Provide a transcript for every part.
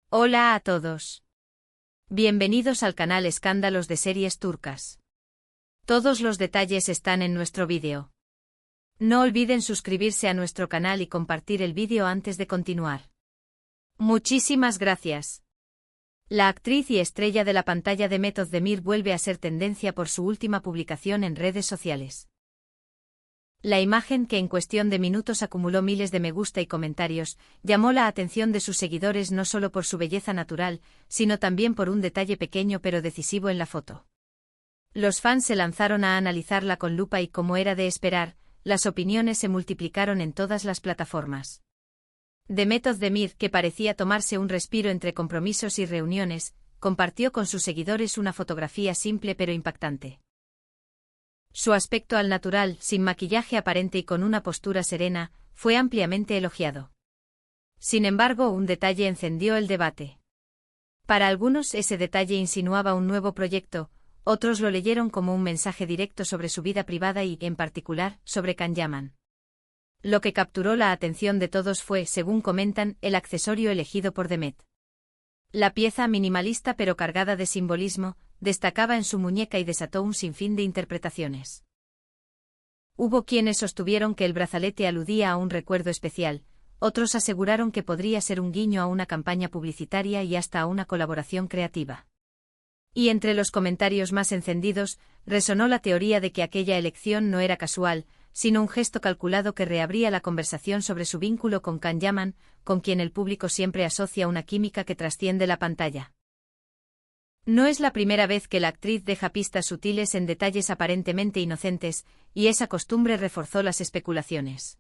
Hola a todos. Bienvenidos al canal Escándalos de Series Turcas. Todos los detalles están en nuestro vídeo. No olviden suscribirse a nuestro canal y compartir el vídeo antes de continuar. Muchísimas gracias. La actriz y estrella de la pantalla Demet Özdemir vuelve a ser tendencia por su última publicación en redes sociales. La imagen, que en cuestión de minutos acumuló miles de me gusta y comentarios, llamó la atención de sus seguidores no solo por su belleza natural, sino también por un detalle pequeño pero decisivo en la foto. Los fans se lanzaron a analizarla con lupa y, como era de esperar, las opiniones se multiplicaron en todas las plataformas. Demet Özdemir, que parecía tomarse un respiro entre compromisos y reuniones, compartió con sus seguidores una fotografía simple pero impactante. Su aspecto al natural, sin maquillaje aparente y con una postura serena, fue ampliamente elogiado. Sin embargo, un detalle encendió el debate. Para algunos ese detalle insinuaba un nuevo proyecto, otros lo leyeron como un mensaje directo sobre su vida privada y, en particular, sobre Can Yaman. Lo que capturó la atención de todos fue, según comentan, el accesorio elegido por Demet. La pieza, minimalista pero cargada de simbolismo, destacaba en su muñeca y desató un sinfín de interpretaciones. Hubo quienes sostuvieron que el brazalete aludía a un recuerdo especial, otros aseguraron que podría ser un guiño a una campaña publicitaria y hasta a una colaboración creativa. Y entre los comentarios más encendidos, resonó la teoría de que aquella elección no era casual, sino un gesto calculado que reabría la conversación sobre su vínculo con Can Yaman, con quien el público siempre asocia una química que trasciende la pantalla. No es la primera vez que la actriz deja pistas sutiles en detalles aparentemente inocentes, y esa costumbre reforzó las especulaciones.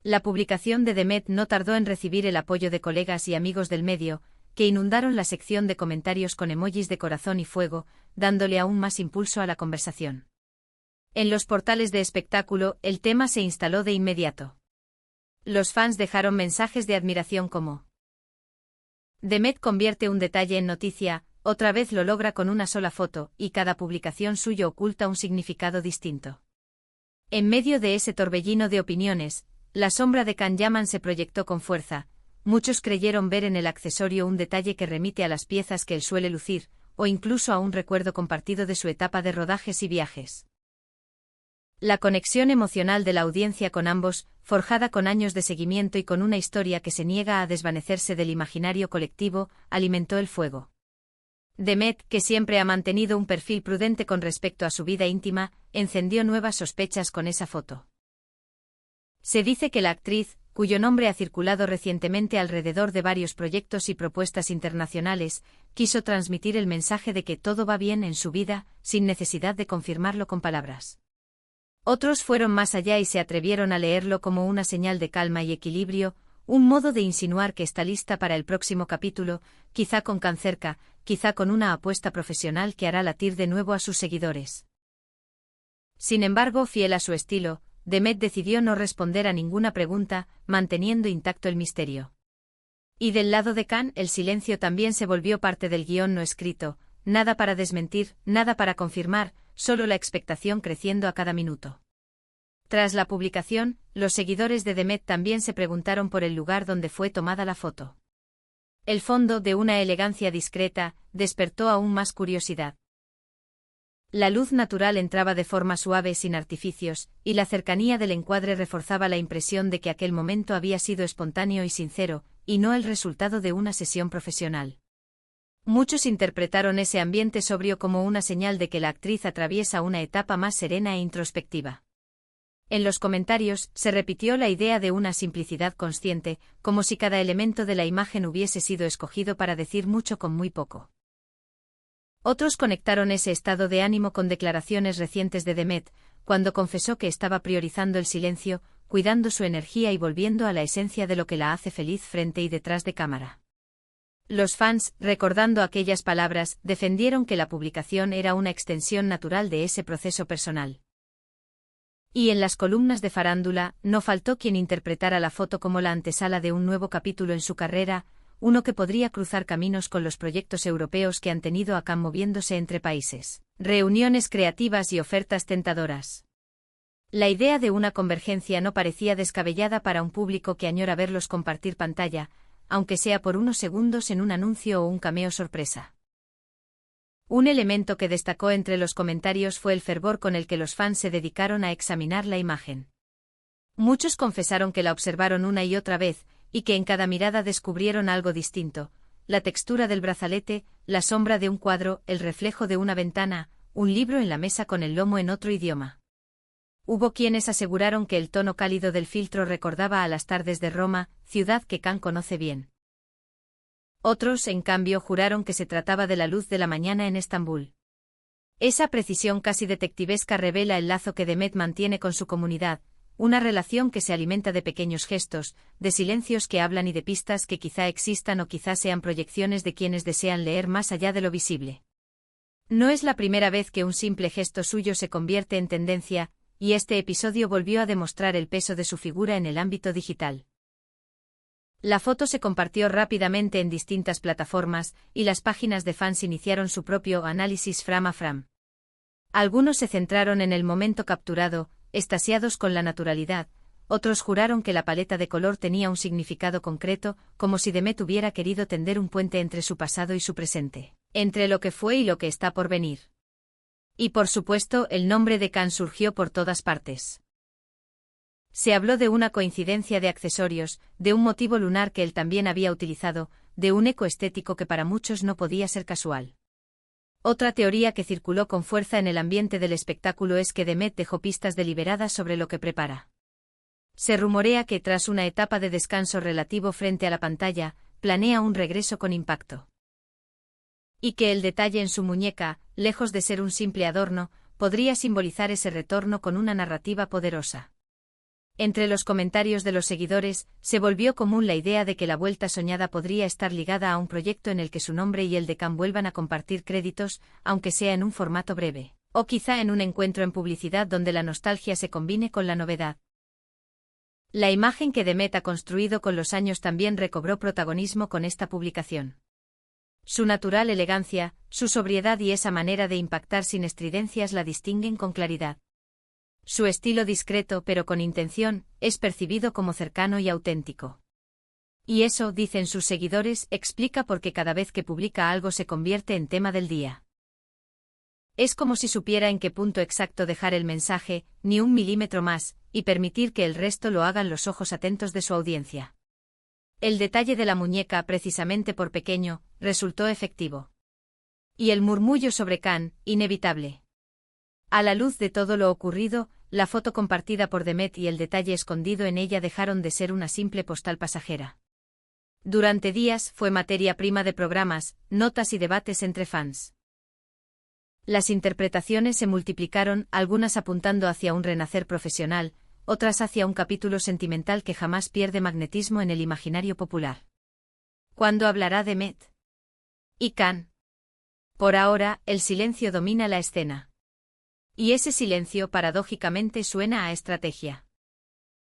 La publicación de Demet no tardó en recibir el apoyo de colegas y amigos del medio, que inundaron la sección de comentarios con emojis de corazón y fuego, dándole aún más impulso a la conversación. En los portales de espectáculo, el tema se instaló de inmediato. Los fans dejaron mensajes de admiración como: Demet convierte un detalle en noticia, otra vez lo logra con una sola foto, y cada publicación suya oculta un significado distinto. En medio de ese torbellino de opiniones, la sombra de Can Yaman se proyectó con fuerza. Muchos creyeron ver en el accesorio un detalle que remite a las piezas que él suele lucir, o incluso a un recuerdo compartido de su etapa de rodajes y viajes. La conexión emocional de la audiencia con ambos, forjada con años de seguimiento y con una historia que se niega a desvanecerse del imaginario colectivo, alimentó el fuego. Demet, que siempre ha mantenido un perfil prudente con respecto a su vida íntima, encendió nuevas sospechas con esa foto. Se dice que la actriz, cuyo nombre ha circulado recientemente alrededor de varios proyectos y propuestas internacionales, quiso transmitir el mensaje de que todo va bien en su vida, sin necesidad de confirmarlo con palabras. Otros fueron más allá y se atrevieron a leerlo como una señal de calma y equilibrio, un modo de insinuar que está lista para el próximo capítulo, quizá con Can cerca, quizá con una apuesta profesional que hará latir de nuevo a sus seguidores. Sin embargo, fiel a su estilo, Demet decidió no responder a ninguna pregunta, manteniendo intacto el misterio. Y del lado de Can, el silencio también se volvió parte del guión no escrito, nada para desmentir, nada para confirmar, solo la expectación creciendo a cada minuto. Tras la publicación, los seguidores de Demet también se preguntaron por el lugar donde fue tomada la foto. El fondo, de una elegancia discreta, despertó aún más curiosidad. La luz natural entraba de forma suave sin artificios, y la cercanía del encuadre reforzaba la impresión de que aquel momento había sido espontáneo y sincero, y no el resultado de una sesión profesional. Muchos interpretaron ese ambiente sobrio como una señal de que la actriz atraviesa una etapa más serena e introspectiva. En los comentarios, se repitió la idea de una simplicidad consciente, como si cada elemento de la imagen hubiese sido escogido para decir mucho con muy poco. Otros conectaron ese estado de ánimo con declaraciones recientes de Demet, cuando confesó que estaba priorizando el silencio, cuidando su energía y volviendo a la esencia de lo que la hace feliz frente y detrás de cámara. Los fans, recordando aquellas palabras, defendieron que la publicación era una extensión natural de ese proceso personal. Y en las columnas de farándula, no faltó quien interpretara la foto como la antesala de un nuevo capítulo en su carrera, uno que podría cruzar caminos con los proyectos europeos que han tenido a Can moviéndose entre países, reuniones creativas y ofertas tentadoras. La idea de una convergencia no parecía descabellada para un público que añora verlos compartir pantalla, aunque sea por unos segundos en un anuncio o un cameo sorpresa. Un elemento que destacó entre los comentarios fue el fervor con el que los fans se dedicaron a examinar la imagen. Muchos confesaron que la observaron una y otra vez, y que en cada mirada descubrieron algo distinto: la textura del brazalete, la sombra de un cuadro, el reflejo de una ventana, un libro en la mesa con el lomo en otro idioma. Hubo quienes aseguraron que el tono cálido del filtro recordaba a las tardes de Roma, ciudad que Khan conoce bien. Otros, en cambio, juraron que se trataba de la luz de la mañana en Estambul. Esa precisión casi detectivesca revela el lazo que Demet mantiene con su comunidad, una relación que se alimenta de pequeños gestos, de silencios que hablan y de pistas que quizá existan o quizá sean proyecciones de quienes desean leer más allá de lo visible. No es la primera vez que un simple gesto suyo se convierte en tendencia, y este episodio volvió a demostrar el peso de su figura en el ámbito digital. La foto se compartió rápidamente en distintas plataformas, y las páginas de fans iniciaron su propio análisis frame a frame. Algunos se centraron en el momento capturado, extasiados con la naturalidad; otros juraron que la paleta de color tenía un significado concreto, como si Demet hubiera querido tender un puente entre su pasado y su presente, entre lo que fue y lo que está por venir. Y por supuesto, el nombre de Khan surgió por todas partes. Se habló de una coincidencia de accesorios, de un motivo lunar que él también había utilizado, de un eco estético que para muchos no podía ser casual. Otra teoría que circuló con fuerza en el ambiente del espectáculo es que Demet dejó pistas deliberadas sobre lo que prepara. Se rumorea que tras una etapa de descanso relativo frente a la pantalla, planea un regreso con impacto. Y que el detalle en su muñeca, lejos de ser un simple adorno, podría simbolizar ese retorno con una narrativa poderosa. Entre los comentarios de los seguidores, se volvió común la idea de que la vuelta soñada podría estar ligada a un proyecto en el que su nombre y el de Khan vuelvan a compartir créditos, aunque sea en un formato breve, o quizá en un encuentro en publicidad donde la nostalgia se combine con la novedad. La imagen que Demet ha construido con los años también recobró protagonismo con esta publicación. Su natural elegancia, su sobriedad y esa manera de impactar sin estridencias la distinguen con claridad. Su estilo discreto pero con intención, es percibido como cercano y auténtico. Y eso, dicen sus seguidores, explica por qué cada vez que publica algo se convierte en tema del día. Es como si supiera en qué punto exacto dejar el mensaje, ni un milímetro más, y permitir que el resto lo hagan los ojos atentos de su audiencia. El detalle de la muñeca, precisamente por pequeño, resultó efectivo. Y el murmullo sobre Khan, inevitable. A la luz de todo lo ocurrido, la foto compartida por Demet y el detalle escondido en ella dejaron de ser una simple postal pasajera. Durante días fue materia prima de programas, notas y debates entre fans. Las interpretaciones se multiplicaron, algunas apuntando hacia un renacer profesional, otras hacia un capítulo sentimental que jamás pierde magnetismo en el imaginario popular. ¿Cuándo hablará Demet y Khan? Por ahora, el silencio domina la escena. Y ese silencio paradójicamente suena a estrategia.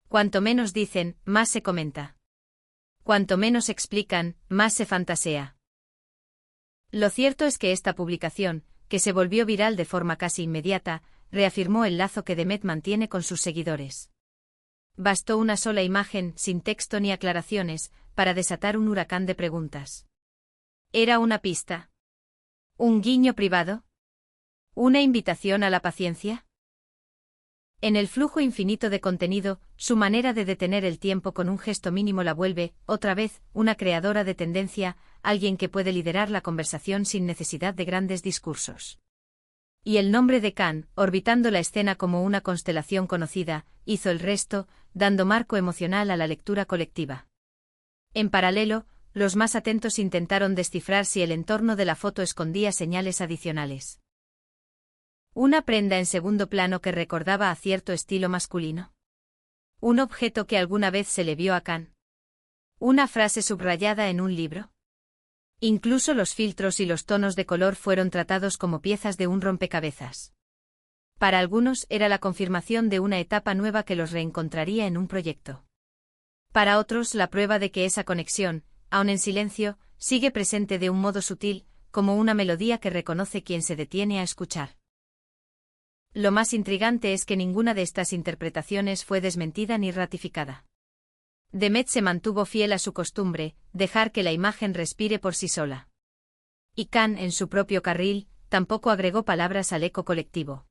Cuanto menos dicen, más se comenta. Cuanto menos explican, más se fantasea. Lo cierto es que esta publicación, que se volvió viral de forma casi inmediata, reafirmó el lazo que Demet mantiene con sus seguidores. Bastó una sola imagen, sin texto ni aclaraciones, para desatar un huracán de preguntas. ¿Era una pista? ¿Un guiño privado? ¿Una invitación a la paciencia? En el flujo infinito de contenido, su manera de detener el tiempo con un gesto mínimo la vuelve, otra vez, una creadora de tendencia, alguien que puede liderar la conversación sin necesidad de grandes discursos. Y el nombre de Khan, orbitando la escena como una constelación conocida, hizo el resto, dando marco emocional a la lectura colectiva. En paralelo, los más atentos intentaron descifrar si el entorno de la foto escondía señales adicionales. Una prenda en segundo plano que recordaba a cierto estilo masculino. Un objeto que alguna vez se le vio a Khan. Una frase subrayada en un libro. Incluso los filtros y los tonos de color fueron tratados como piezas de un rompecabezas. Para algunos era la confirmación de una etapa nueva que los reencontraría en un proyecto. Para otros la prueba de que esa conexión, aun en silencio, sigue presente de un modo sutil, como una melodía que reconoce quien se detiene a escuchar. Lo más intrigante es que ninguna de estas interpretaciones fue desmentida ni ratificada. Demet se mantuvo fiel a su costumbre, dejar que la imagen respire por sí sola. Y Khan, en su propio carril, tampoco agregó palabras al eco colectivo.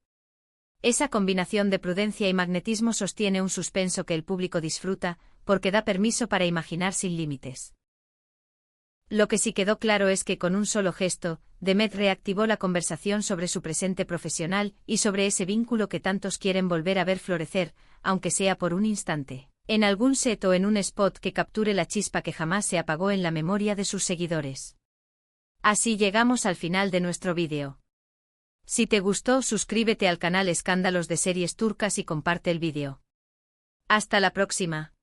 Esa combinación de prudencia y magnetismo sostiene un suspenso que el público disfruta, porque da permiso para imaginar sin límites. Lo que sí quedó claro es que con un solo gesto, Demet reactivó la conversación sobre su presente profesional y sobre ese vínculo que tantos quieren volver a ver florecer, aunque sea por un instante, en algún set o en un spot que capture la chispa que jamás se apagó en la memoria de sus seguidores. Así llegamos al final de nuestro vídeo. Si te gustó, suscríbete al canal Escándalos de Series Turcas y comparte el vídeo. Hasta la próxima.